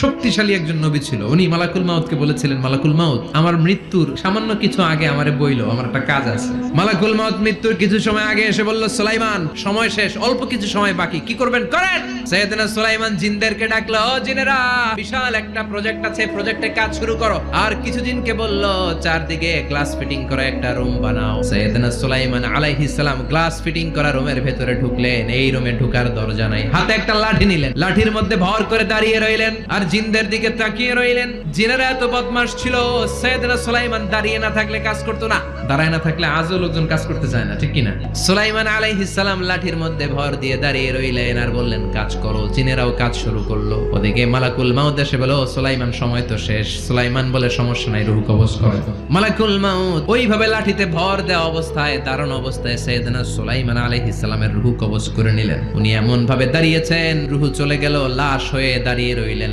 শক্তিশালী একজন নবী ছিল। উনি মালাকুল মাউতকে বলেছিলেন, মালাকুল মাউত, আমার মৃত্যুর সামান্য কিছু আগে আমারে বইলো, আমার একটা কাজ আছে। মালাকুল মাউত মৃত্যুর কিছু সময় আগে এসে বলল, সুলাইমান সময় শেষ, অল্প কিছু সময় বাকি, কি করবেন করেন। সাইয়েদনা সুলাইমান জিনদেরকে ডাকলো, ও জিনেরা, বিশাল একটা প্রজেক্ট আছে, প্রজেক্টে কাজ শুরু করো। আর কিছু জিনকে বলল, চারদিকে গ্লাস ফিটিং করা একটা রুম বানাও। সাইয়েদনা সুলাইমান আলাইহিস সালাম গ্লাস ফিটিং করা রুমের ভেতরে ঢুকলেন। এই রুমে ঢুকার দরজা নাই, হাতে একটা লাঠি নিলেন, লাঠির মধ্যে ভর করে দাঁড়িয়ে রইলেন আর জিনদের দিকে তাকিয়ে রইলেন। জিনেরা এত বদমাশ ছিল, সাইয়েদনা সুলাইমান দাঁড়িয়ে না থাকলে কাজ করতো না, দাঁড়ায় না থাকলে আজও লোকজন কাজ করতে চায় না, ঠিক কিনা? সুলাইমান আলাইহিস সালাম লাঠির মধ্যে ভর দিয়ে দাঁড়িয়ে রইলেন আর বললেন, কাজ করো। জিনেরাও কাজ শুরু করলো। ওদিকে মালাকুল মাউত এসে বলো, সুলাইমান সময় তো শেষ। সুলাইমান বলে, সমস্যা নাই, রূহ কবজ করো। মালাকুল মাউত ওইভাবে লাঠিতে ভর দেওয়া অবস্থায়, দারুণ অবস্থায় সাইয়েদনা সুলাইমান আলাইহিস সালামের রূহ কবজ করে নিলেন। উনি এমন ভাবে দাঁড়িয়েছেন, রূহ চলে গেল, লাশ হয়ে দাঁড়িয়ে রইলেন।